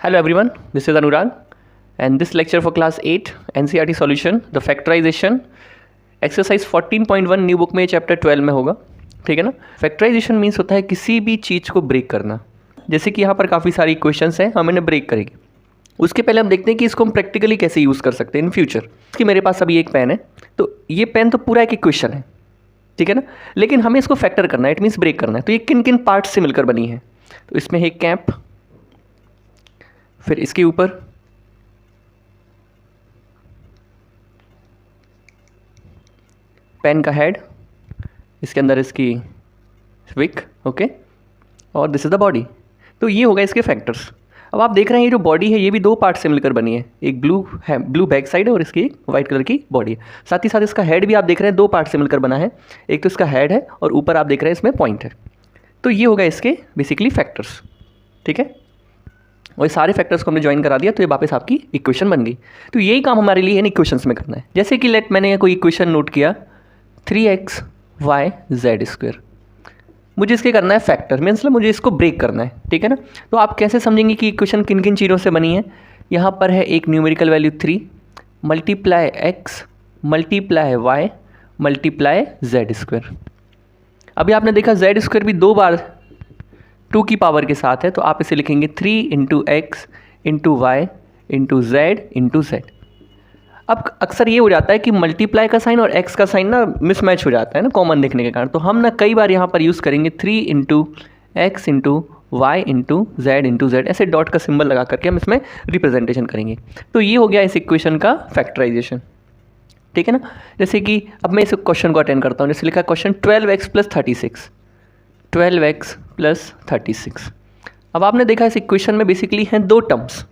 Hello everyone, this is Anurag and this lecture for class 8 NCERT solution the factorization exercise 14.1 new book में chapter 12 में होगा। ठीक है ना। फैक्टराइजेशन मीन्स होता है किसी भी चीज़ को ब्रेक करना। जैसे कि यहाँ पर काफ़ी सारी क्वेश्चंस हैं, हम इन्हें ब्रेक करेंगे। उसके पहले हम देखते हैं कि इसको हम प्रैक्टिकली कैसे यूज़ कर सकते हैं इन फ्यूचर। कि मेरे पास अभी एक पेन है, तो ये पेन तो पूरा एक इक्वेशन है, ठीक है ना, लेकिन हमें इसको फैक्टर करना है, इट मीन्स ब्रेक करना है। तो ये किन किन पार्ट्स से मिलकर बनी है? तो इसमें है कैप, फिर इसके ऊपर पेन का हेड, इसके अंदर इसकी विक, ओके, और दिस इज द बॉडी। तो ये होगा इसके फैक्टर्स। अब आप देख रहे हैं ये जो बॉडी है ये भी दो पार्ट से मिलकर बनी है, एक ब्लू है, ब्लू बैक साइड है, और इसकी एक वाइट कलर की बॉडी है। साथ ही साथ इसका हेड भी आप देख रहे हैं दो पार्ट से मिलकर बना है, एक तो इसका हेड है और ऊपर आप देख रहे हैं इसमें पॉइंट है। तो ये होगा इसके बेसिकली फैक्टर्स, ठीक है। और ये सारे फैक्टर्स को हमने ज्वाइन करा दिया तो ये वापस आपकी इक्वेशन बन गई। तो यही काम हमारे लिए इन इक्वेशंस में करना है। जैसे कि मैंने कोई इक्वेशन नोट किया 3xy(z²), मुझे इसके करना है फैक्टर, मीन्स मुझे इसको ब्रेक करना है, ठीक है ना। तो आप कैसे समझेंगे कि इक्वेशन किन किन चीज़ों से बनी है? यहाँ पर है एक numerical value 3 multiply x multiply y multiply z²। अभी आपने देखा z² भी दो बार 2 की पावर के साथ है, तो आप इसे लिखेंगे 3 × x × y × z × z। अब अक्सर ये हो जाता है कि मल्टीप्लाई का साइन और x का साइन ना मिसमैच हो जाता है ना, कॉमन देखने के कारण। तो हम ना कई बार यहाँ पर यूज़ करेंगे 3 × x × y × z × z, ऐसे डॉट का सिंबल लगा करके हम इसमें रिप्रेजेंटेशन करेंगे। तो ये हो गया इस इक्वेशन का फैक्टराइजेशन, ठीक है ना। जैसे कि अब मैं इस क्वेश्चन को अटेंड करता हूँ। जैसे लिखा क्वेश्चन 12x + 36, 12x + 36। अब आपने देखा इस इक्वेशन में बेसिकली हैं दो टर्म्स।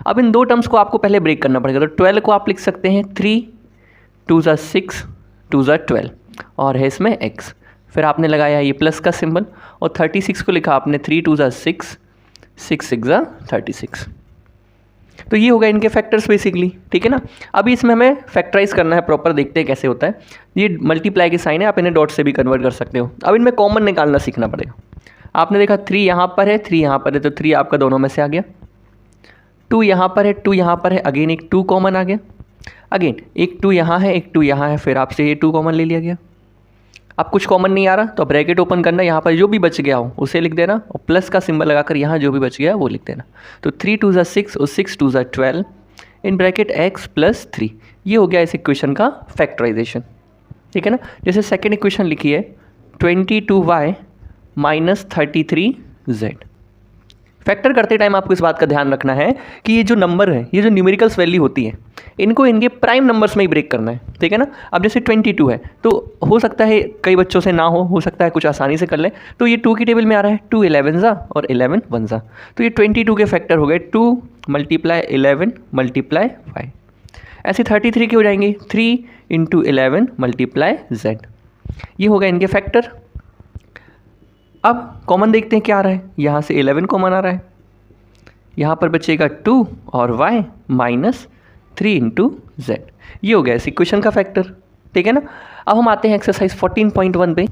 अब इन दो टर्म्स को आपको पहले ब्रेक करना पड़ेगा। तो 12 को आप लिख सकते हैं 3 2 6 2 12, और है इसमें x। फिर आपने लगाया ये प्लस का सिंबल, और 36 को लिखा आपने 3 2 6 6 6 36। तो ये हो गया इनके फैक्टर्स बेसिकली, ठीक है ना। अभी इसमें हमें फैक्टराइज करना है प्रॉपर, देखते हैं कैसे होता है। ये मल्टीप्लाई के साइन है, आप इन्हें डॉट से भी कन्वर्ट कर सकते हो। अब इनमें कॉमन निकालना सीखना पड़ेगा। आपने देखा 3 यहाँ पर है, 3 यहाँ पर है, तो 3 आपका दोनों में से आ गया। 2 यहाँ पर है, 2 यहाँ पर है, अगेन एक 2 कॉमन आ गया। अगेन एक 2 यहाँ है, एक 2 यहाँ है, फिर आपसे ये 2 कॉमन ले लिया गया। अब कुछ कॉमन नहीं आ रहा तो ब्रैकेट ओपन करना, यहाँ पर जो भी बच गया हो उसे लिख देना, और प्लस का सिंबल लगाकर यहाँ जो भी बच गया वो लिख देना। तो 3 2 6 और 6 2 12 इन ब्रैकेट x + 3। ये हो गया इस इक्वेशन का फैक्टराइजेशन, ठीक है ना। जैसे सेकेंड इक्वेशन लिखी है 22y - 33z। फैक्टर करते टाइम आपको इस बात का ध्यान रखना है कि ये जो नंबर है, ये जो न्यूमेरिकल्स वैल्यू होती है, इनको इनके प्राइम नंबर्स में ही ब्रेक करना है, ठीक है ना। अब जैसे 22 है, तो हो सकता है कई बच्चों से ना हो सकता है कुछ आसानी से कर लें। तो ये 2 की टेबल में आ रहा है, 2 11 और 11 1। तो ये 22 के फैक्टर हो गए 2 × 11 × y। ऐसे 33 के हो जाएंगे 3 × 11 × z। ये हो गए इनके फैक्टर। अब कॉमन देखते हैं क्या आ रहा है। यहाँ से 11 कॉमन आ रहा है, यहाँ पर बचेगा 2 और y -3 × z। ये हो गया इस इक्वेशन का फैक्टर, ठीक है ना। अब हम आते हैं एक्सरसाइज 14.1 पे।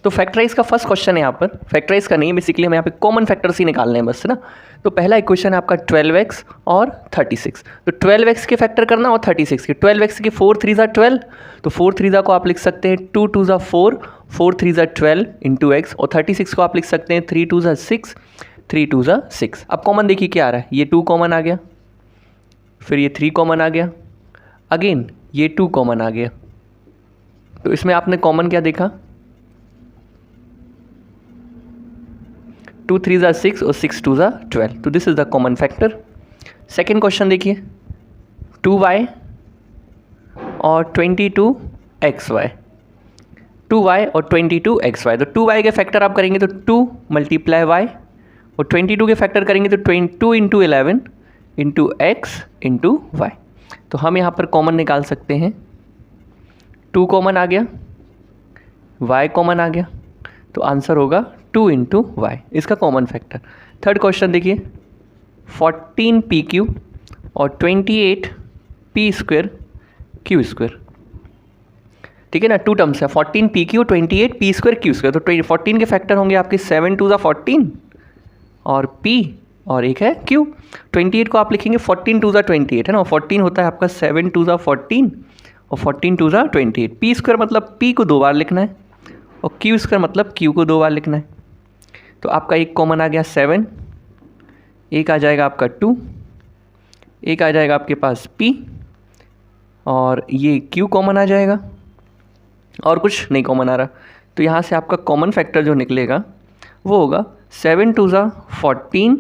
तो फैक्टराइज का फर्स्ट क्वेश्चन है, यहाँ पर फैक्टराइज का नहीं है, बेसिकली हमें यहाँ पे कॉमन फैक्टर्स ही निकालने हैं बस ना। तो पहला इक्वेशन है आपका 12x और 36। तो 12x के फैक्टर करना और 36 के। 12x के 4 3 12, तो 4 3 को आप लिख सकते हैं 2 2 4 4 3 12 × x, और 36 को आप लिख सकते हैं 3 2 6 3 2 6। अब कॉमन देखिए क्या आ रहा है, ये 2 कॉमन आ गया, फिर ये 3 कॉमन आ गया, अगेन ये 2 कॉमन आ गया। तो इसमें आपने कॉमन क्या देखा, 2 3 6 और 6 2 12। तो this is the common factor. Second question देखिए 2y और 22xy, 2y और 22xy। तो 2y के फैक्टर आप करेंगे तो 2 × y, और 22 के फैक्टर करेंगे तो 2 × 11 × x × y। तो हम यहाँ पर कॉमन निकाल सकते हैं, 2 कॉमन आ गया, y कॉमन आ गया, तो आंसर होगा 2 × y, इसका कॉमन फैक्टर। थर्ड क्वेश्चन देखिए 14pq और 28p² q², ठीक है ना। 2 टर्म्स है 14pq 28p² q²। तो 14 के फैक्टर होंगे आपके 7 2 14 और p और एक है Q। 28 को आप लिखेंगे 14 टू ज़ा 28 है ना, 14 होता है आपका 7 टू ज़ा 14 और 14 टू ज़ा 28। पी स्क्वायर मतलब P को 2 बार लिखना है और Q स्क्वायर मतलब Q को 2 बार लिखना है। तो आपका एक कॉमन आ गया 7, एक आ जाएगा आपका 2, एक आ जाएगा आपके पास P और ये Q कॉमन आ जाएगा और कुछ नहीं कॉमन आ रहा। तो यहाँ से आपका कॉमन फैक्टर जो निकलेगा वो होगा 7 टू ज़ा 14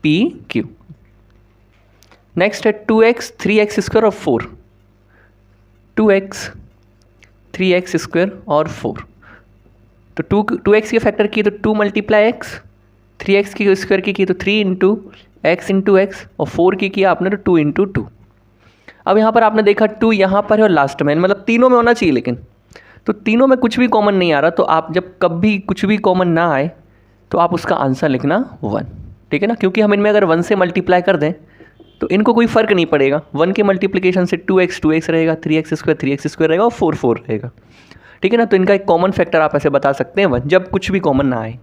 PQ। नेक्स्ट है 2x 3x स्क्वायर और 4, 2x 3x स्क्वायर और 4। तो 2x के फैक्टर किए तो 2 मल्टीप्लाई x, 3x की स्क्वायर की तो 3 इंटू एक्स इंटू एक्स और 4 की किया आपने तो 2 इंटू 2। अब यहाँ पर आपने देखा 2 यहाँ पर है और लास्ट में, मतलब तीनों में होना चाहिए, लेकिन तो तीनों में कुछ भी कॉमन नहीं आ रहा। तो आप जब कभी कुछ भी कॉमन ना आए तो आप उसका आंसर लिखना 1, ठीक है ना, क्योंकि हम इनमें अगर 1 से मल्टीप्लाई कर दें तो इनको कोई फ़र्क नहीं पड़ेगा। 1 के मल्टीप्लिकेशन से 2x रहेगा, 3x स्क्वायर रहेगा और 4 रहेगा, ठीक है ना। तो इनका एक कॉमन फैक्टर आप ऐसे बता सकते हैं 1, जब कुछ भी कॉमन ना आए।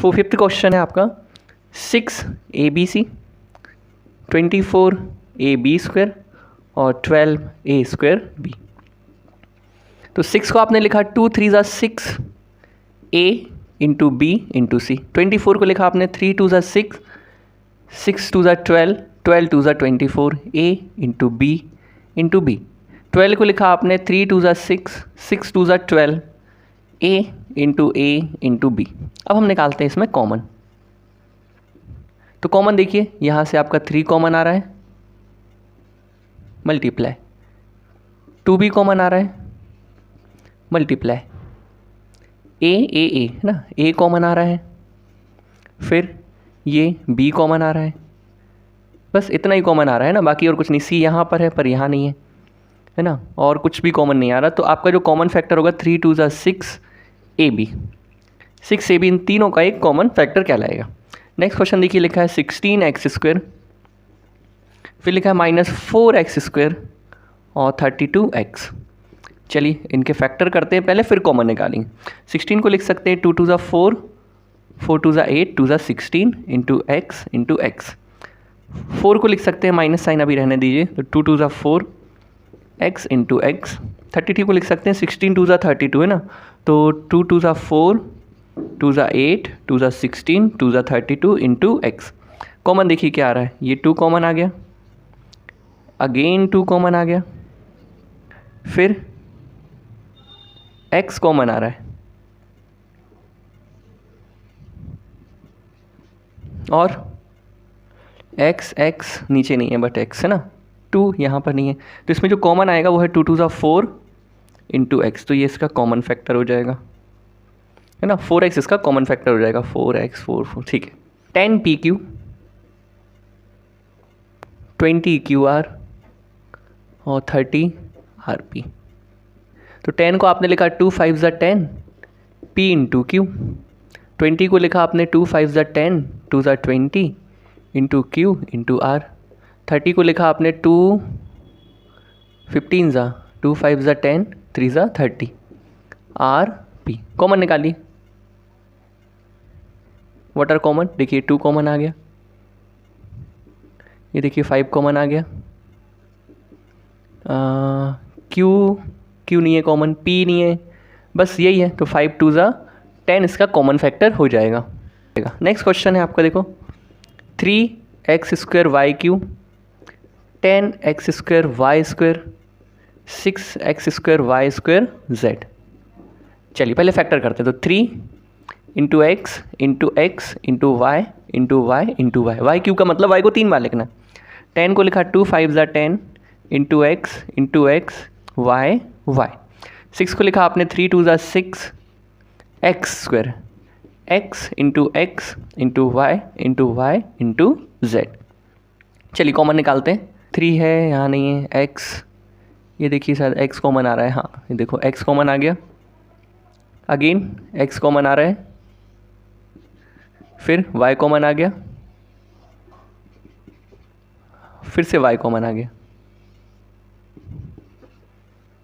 5th क्वेश्चन है आपका 6 ABC 24 AB स्क्वायर और 12 A स्क्वायर B। तो 6 को आपने लिखा 2 3 ज़ा 6 A into B into C। 24 को लिखा आपने 3 2 ज़ा 6, 6 2 ज़ा 12, 12 2 ज़ा 24 A into B into B। 12 को लिखा आपने 3 2 ज़ा 6, 6 2 ज़ा 12 A into A into B। अब हम निकालते हैं इसमें कॉमन। तो कॉमन देखिए यहाँ से आपका 3 कॉमन आ रहा है, मल्टीप्लाई 2 भी कॉमन आ रहा है, मल्टीप्लाई ए है ना, A कॉमन आ रहा है, फिर ये B कॉमन आ रहा है, बस इतना ही कॉमन आ रहा है ना, बाकी और कुछ नहीं। C यहाँ पर है पर यहाँ नहीं है ना, और कुछ भी कॉमन नहीं आ रहा। तो आपका जो कॉमन फैक्टर होगा 3 2 ज़ा 6 AB, 6 AB इन तीनों का एक कॉमन फैक्टर कहलाएगा। नेक्स्ट क्वेश्चन देखिए, लिखा है 16x स्क्वायर, फिर लिखा है -4x स्क्वायर और 32x। चलिए इनके फैक्टर करते हैं पहले, फिर कॉमन निकालेंगे। 16 को लिख सकते हैं 2 2 ज़ा 4, 4 2 ज़ा 8, 2 ज़ा 16 इंटू x। 4 को लिख सकते हैं माइनस साइन अभी रहने दीजिए, तो 2 2 ज़ा 4 x इंटू एक्स। 32 को लिख सकते हैं 16 2 ज़ा 32 है ना, तो 2 2 ज़ा 4, 2 ज़ा 8, 2 ज़ा 16, 2 ज़ा 32 इंटू एक्स। कॉमन देखिए क्या आ रहा है, ये 2 कॉमन आ गया, अगेन 2 कॉमन आ गया, फिर x कॉमन आ रहा है और x नीचे नहीं है बट x है ना, 2 यहाँ पर नहीं है। तो इसमें जो कॉमन आएगा वो है 2 2 ज़ा 4 इंटू एक्स। तो ये इसका कॉमन फैक्टर हो जाएगा है ना, 4x इसका कॉमन फैक्टर हो जाएगा, 4x 4 ठीक है। 10 PQ 20 QR और 30 RP। तो 10 को आपने लिखा 2 5 ज़ा 10 P इंटू Q। 20 को लिखा आपने 2 5 ज़ा 10, 2 ज़ा 20 इंटू Q इंटू R। 30 को लिखा आपने 2 15 ज़ा 2 5 ज़ा 10, 3 ज़ा 30 RP। कॉमन निकालिए, व्हाट आर कॉमन, देखिए 2 कॉमन आ गया, ये देखिए 5 कॉमन आ गया, Q नहीं है कॉमन, P नहीं है, बस यही है। तो 5 2 ज़ा 10 इसका कॉमन फैक्टर हो जाएगा। नेक्स्ट क्वेश्चन है आपका, देखो 3x square Y Q, 10x square Y square, 6x square Y square Z. चलिए पहले फैक्टर करते हैं। तो 3 into X into X into Y into Y into Y, Y Q का मतलब वाई को 3 बार लिखना। 10 को लिखा 2 5 ज़ा 10 इंटू एक्स वाई वाई। 6 को लिखा आपने 3 2 ज़ा 6 X square, X into Y into Z. चलिए कॉमन निकालते हैं। 3 है, यहाँ नहीं है, एक्स, ये देखिए शायद एक्स कॉमन आ रहा है, हाँ ये देखो एक्स कॉमन आ गया, अगेन एक्स कॉमन आ रहा है, फिर वाई कॉमन आ गया, फिर से वाई कॉमन आ गया,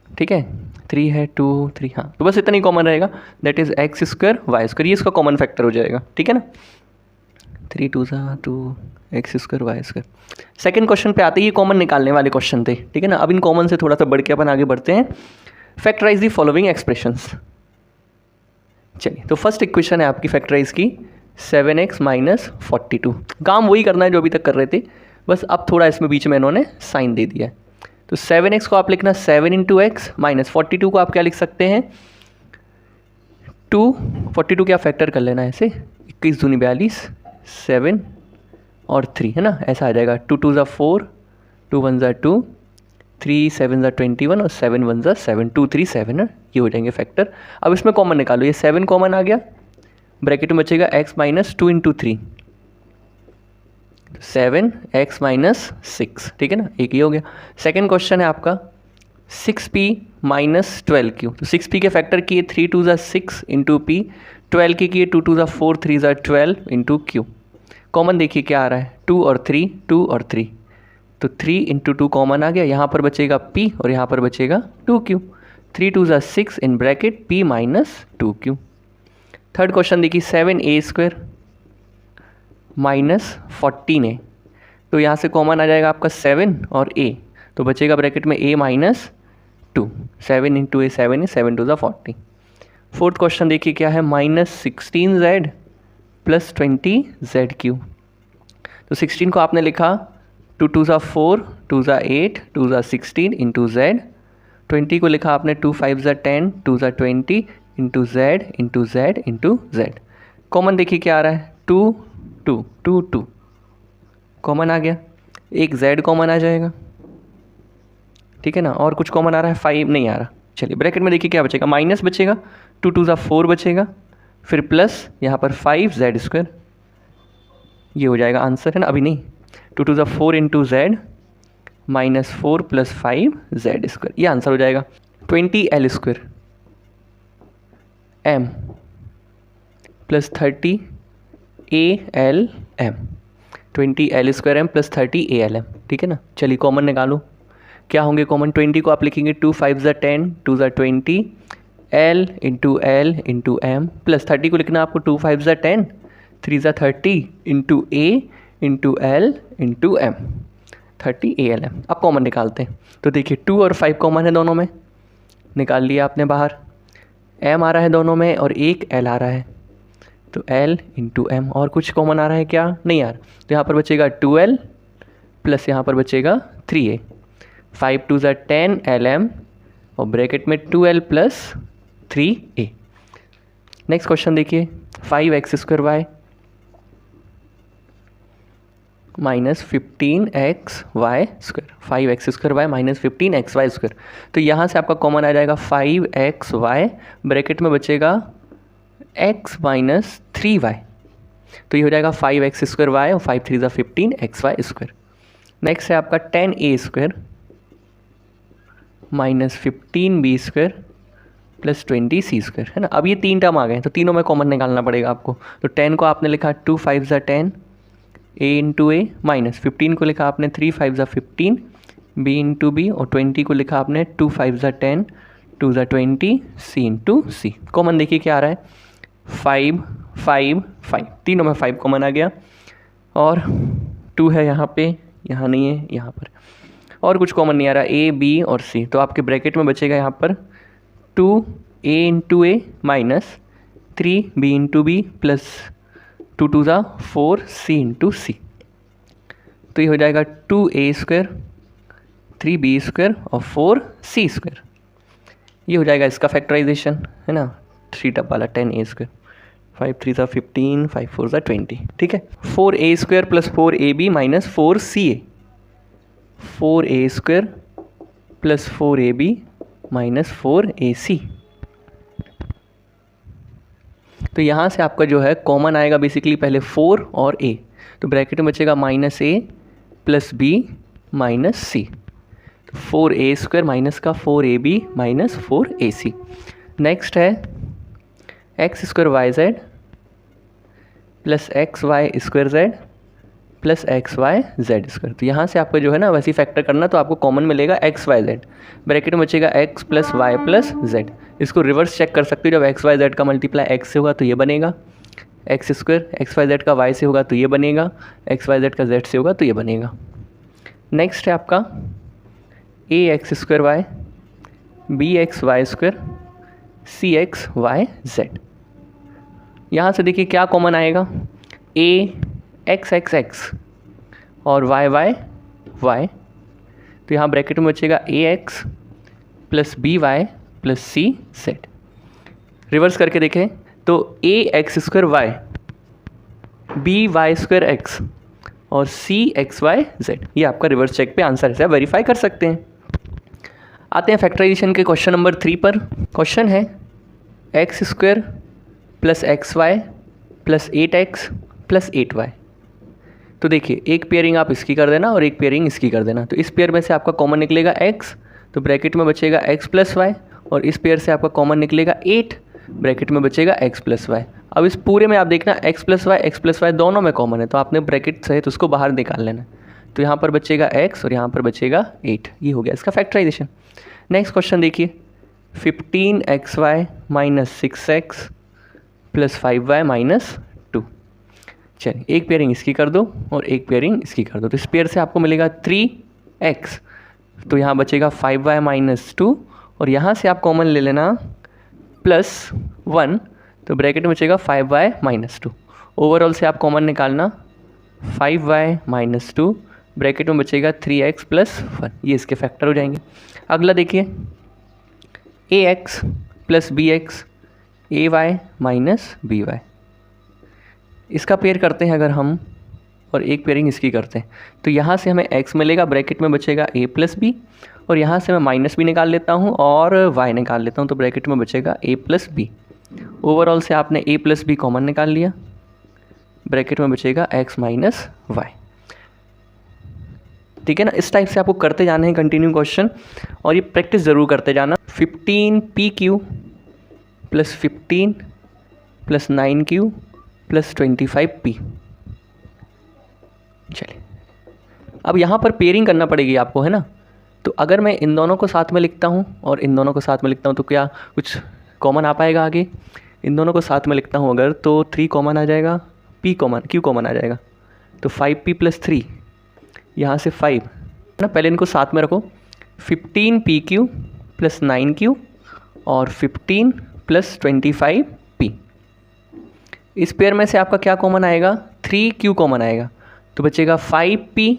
ठीक है। 3 है, 2 3, हाँ तो बस इतना ही कॉमन रहेगा, that is X square Y square, ये इसका कॉमन फैक्टर हो जाएगा, ठीक है ना। 3 2 2 X square Y square. Second question पे आते ही ये कॉमन निकालने वाले क्वेश्चन थे, ठीक है ना। अब इन कॉमन से थोड़ा सा बढ़ के अपन आगे बढ़ते हैं। Factorise the following expressions. चलिए, तो फर्स्ट इक्वेशन है आपकी फैक्टराइज की 7x माइनस 42। काम वही करना है जो अभी तक कर रहे थे, बस अब थोड़ा इसमें बीच में इन्होंने साइन दे दिया है। तो 7x को आप लिखना 7 इंटू एक्स माइनस 42 को आप क्या लिख सकते हैं 2। 42 क्या फैक्टर कर लेना है ऐसे, 21 दूनी 42, 7 और 3 है ना, ऐसा आ जाएगा। 2 2 4, 2 1 2, 3 7 21 और 7 1 7, 2 3 7 है, ये हो जाएंगे फैक्टर। अब इसमें कॉमन निकालो, ये 7 कॉमन आ गया, ब्रैकेट में बचेगा x minus 2 into 3, 7 x minus 6, ठीक है ना, एक ये हो गया। सेकेंड क्वेश्चन है आपका 6p माइनस 12q। तो 6p के फैक्टर किए 3 2 6 इंटू पी, 12 के किए 2 2 4 3 12 इंटू क्यू। कॉमन देखिए क्या आ रहा है 2 और 3, 2 और 3, तो 3 इंटू 2 कॉमन आ गया, यहाँ पर बचेगा p और यहाँ पर बचेगा 2q। 3 2 6 in bracket p minus 2q। Third question देखिए 7a स्क्वायर माइनस 14a, तो यहाँ से कॉमन आ जाएगा आपका 7 और a, तो बचेगा ब्रैकेट में a माइनस 2। 7 इंटू ए 7 है, 7 2 40। फोर्थ क्वेश्चन देखिए क्या है माइनस 16z प्लस 20z3। तो 16 को आपने लिखा 2 2 4, 2 8, 2 16 इंटू z। 20 को लिखा आपने 2 5 10, 2 20 into z into z into z। Common देखिए क्या आ रहा है 2 2 2 2 कॉमन आ गया, एक z कॉमन आ जाएगा, ठीक है ना, और कुछ कॉमन आ रहा है 5 नहीं आ रहा। चलिए ब्रैकेट में देखिए क्या बचेगा, माइनस बचेगा, 2 2 4 बचेगा, फिर प्लस यहाँ पर 5z स्क्वायर, ये हो जाएगा आंसर, है ना। अभी नहीं, 2 2 4 into z minus 4 plus 5z square, ये आंसर हो जाएगा। 20l square m plus 30 ALM, 20l square m plus 30 ALM, ठीक है ना। चलिए कॉमन निकालो, क्या होंगे कॉमन, 20 को आप लिखेंगे 2 5 10, 2 20, L इंटू M, प्लस 30 को लिखना आपको 2 5 10, 3 30 into A into L into M, 30 ALM। अब कॉमन निकालते हैं, तो देखिए 2 और 5 कॉमन है दोनों में, निकाल लिया आपने बाहर, M आ रहा है दोनों में और एक L आ रहा है, तो L इंटू M, और कुछ कॉमन आ रहा है क्या, नहीं आ रहा, तो यहाँ पर बचेगा 2L प्लस यहाँ पर बचेगा 3A, 5 2 10 LM और ब्रैकेट में 2L plus 3A। Next question देखिए 5x square Y minus 15x Y square, 5x square Y minus 15x Y square. तो यहाँ से आपका कॉमन आ जाएगा 5x वाई, ब्रैकेट में बचेगा x माइनस 3y, तो ये हो जाएगा 5x स्क्वायर वाई और 5 3 15x वाई स्क्वायर। नेक्स्ट है आपका 10a square minus 15b square plus 20c square, है ना। अब ये तीन टर्म आ गए, तो तीनों में कॉमन निकालना पड़ेगा आपको। तो 10 को आपने लिखा 2 5 10 a इंटू ए, माइनस 15 को लिखा आपने 3 5 15 b इंटू बी, और 20 को लिखा आपने 2 5 10 2 20 c इंटू सी। कॉमन देखिए क्या आ रहा है 5 5 5, तीनों में 5 कॉमन आ गया, और 2 है यहाँ पे, यहाँ नहीं है, यहाँ पर, और कुछ कॉमन नहीं आ रहा, ए बी और सी। तो आपके ब्रैकेट में बचेगा यहाँ पर 2 a into a minus 3 b into b plus 2 2 4 c into c. तो ये हो जाएगा 2a स्क्वायर 3b स्क्वायर और 4c स्क्वायर, ये हो जाएगा इसका फैक्टराइजेशन, है ना। 3 टप वाला 10a स्क्वायर, 5 3 15 5 4 20, ठीक है। 4a square plus 4ab minus 4ca, 4a square plus 4ab minus 4ac। तो यहाँ से आपका जो है कॉमन आएगा बेसिकली पहले 4 और a, तो ब्रैकेट में बचेगा minus a plus b minus c, 4a स्क्वायर माइनस का 4ab माइनस 4ac। नेक्स्ट है X square Y Z plus X Y square Z plus X Y Z square. तो यहाँ से आपको जो है ना वैसे फैक्टर करना, तो आपको कॉमन मिलेगा एक्स वाई जेड, ब्रैकेट में बचेगा X plus Y plus Z. इसको रिवर्स चेक कर सकते हो, जब एक्स वाई जेड का मल्टीप्लाई एक्स से होगा तो ये बनेगा, X square X Y Z का वाई से होगा तो ये बनेगा, एक्स वाई जेड का जेड से होगा तो ये बनेगा। नेक्स्ट है आपका A x square Y B X Y square C x Y Z. यहाँ से देखिए क्या कॉमन आएगा, ए एक्स एक्स एक्स और वाई वाई वाई, तो यहाँ ब्रैकेट में बचेगा a x plus b y plus c z. Reverse करके देखें तो a x square Y b y square x और सी एक्स वाई जेड, ये आपका रिवर्स चेक पे आंसर है, वेरीफाई कर सकते हैं। आते हैं फैक्टराइजेशन के क्वेश्चन नंबर 3 पर। क्वेश्चन है X square plus X Y plus 8x plus 8y। तो देखिए एक पेयरिंग आप इसकी कर देना और एक पेयरिंग इसकी कर देना, तो इस पेयर में से आपका कॉमन निकलेगा x, तो ब्रैकेट में बचेगा x प्लस वाई, और इस पेयर से आपका कॉमन निकलेगा 8, ब्रैकेट में बचेगा x प्लस वाई। अब इस पूरे में आप देखना x प्लस वाई दोनों में कॉमन है, तो आपने ब्रैकेट सहित उसको बाहर निकाल लेना, तो यहाँ पर बचेगा x और यहाँ पर बचेगा 8। ये हो गया इसका फैक्टराइजेशन। नेक्स्ट क्वेश्चन देखिए 15xy minus 6x plus 5y minus 2। चलिए एक पेयरिंग इसकी कर दो और एक पेयरिंग इसकी कर दो, तो इस पेयर से आपको मिलेगा 3x, तो यहाँ बचेगा 5y माइनस 2, और यहाँ से आप कॉमन ले लेना प्लस 1, तो ब्रैकेट में बचेगा 5y माइनस 2। ओवरऑल से आप कॉमन निकालना 5y माइनस 2, ब्रैकेट में बचेगा 3x प्लस 1, ये इसके फैक्टर हो जाएंगे। अगला देखिए ax plus bx ay minus by, इसका पेयर करते हैं अगर हम और एक पेयरिंग इसकी करते हैं, तो यहाँ से हमें x मिलेगा, ब्रैकेट में बचेगा a प्लस बी, और यहाँ से मैं माइनस भी निकाल लेता हूँ और y निकाल लेता हूँ, तो ब्रैकेट में बचेगा a प्लस बी। ओवरऑल से आपने a प्लस बी कॉमन निकाल लिया, ब्रैकेट में बचेगा x माइनस वाई। ठीक है ना, इस टाइप से आपको करते जाने हैं कंटिन्यू क्वेश्चन, और ये प्रैक्टिस ज़रूर करते जाना। 15pq plus 15 plus 9q plus 25p। चलिए अब यहाँ पर पेयरिंग करना पड़ेगी आपको, है ना, तो अगर मैं इन दोनों को साथ में लिखता हूँ और इन दोनों को साथ में लिखता हूँ तो क्या कुछ कॉमन आ पाएगा आगे। इन दोनों को साथ में लिखता हूँ अगर, तो 3 कॉमन आ जाएगा, q कॉमन आ जाएगा, तो 5p प्लस 3, यहाँ से 5 ना, पहले इनको साथ में रखो, 15pq प्लस 9q और 15 प्लस 25p। इस पेयर में से आपका क्या कॉमन आएगा, 3q कॉमन आएगा, तो बचेगा 5p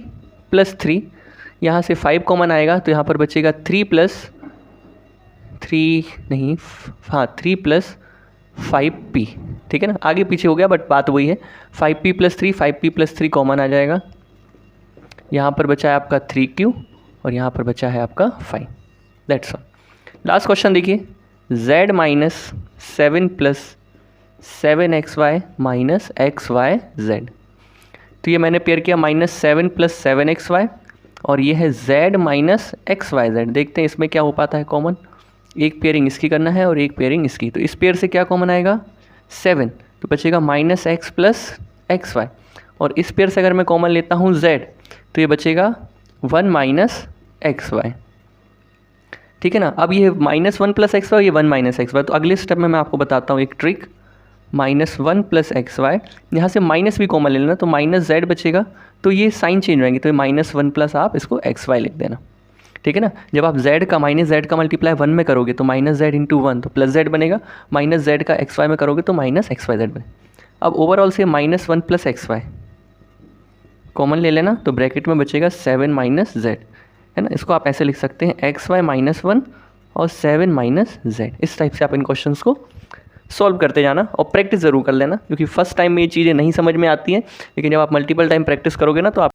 प्लस 3, यहाँ से 5 कॉमन आएगा, तो यहाँ पर बचेगा 3 प्लस 5p। ठीक है ना, आगे पीछे हो गया बट बात वही है, 5p प्लस 3 कॉमन आ जाएगा, यहाँ पर बचा है आपका 3q और यहाँ पर बचा है आपका 5। That's all. लास्ट क्वेश्चन देखिए z minus 7 plus 7xy minus xyz। तो ये मैंने पेयर किया -7 प्लस 7xy, और ये है z माइनस xyz। देखते हैं इसमें क्या हो पाता है कॉमन, एक पेयरिंग इसकी करना है और एक पेयरिंग इसकी, तो इस पेयर से क्या कॉमन आएगा 7, तो बचेगा -x प्लस xy, और इस पेयर से अगर मैं कॉमन लेता हूँ z, तो ये बचेगा 1 माइनस xy। ठीक है ना, अब ये -1 प्लस xy, ये 1 माइनस xy, तो अगले स्टेप में मैं आपको बताता हूँ एक ट्रिक। -1 प्लस xy, यहाँ से माइनस भी कॉमन ले लेना, तो -z बचेगा, तो ये साइन चेंज हो जाएंगे, तो -1 प्लस आप इसको xy लिख देना। ठीक है ना, जब आप z का मल्टीप्लाई 1 में करोगे तो -z इंटू 1, तो प्लस z बनेगा, -z का xy में करोगे तो -xyz बने। अब ओवरऑल से -1 प्लस xy कॉमन ले लेना, तो ब्रैकेट में बचेगा 7 माइनस z, है ना, इसको आप ऐसे लिख सकते हैं xy -1 और 7 माइनस z। इस टाइप से आप इन क्वेश्चंस को सॉल्व करते जाना और प्रैक्टिस ज़रूर कर लेना, क्योंकि फर्स्ट टाइम में ये चीज़ें नहीं समझ में आती हैं, लेकिन जब आप मल्टीपल टाइम प्रैक्टिस करोगे ना तो आप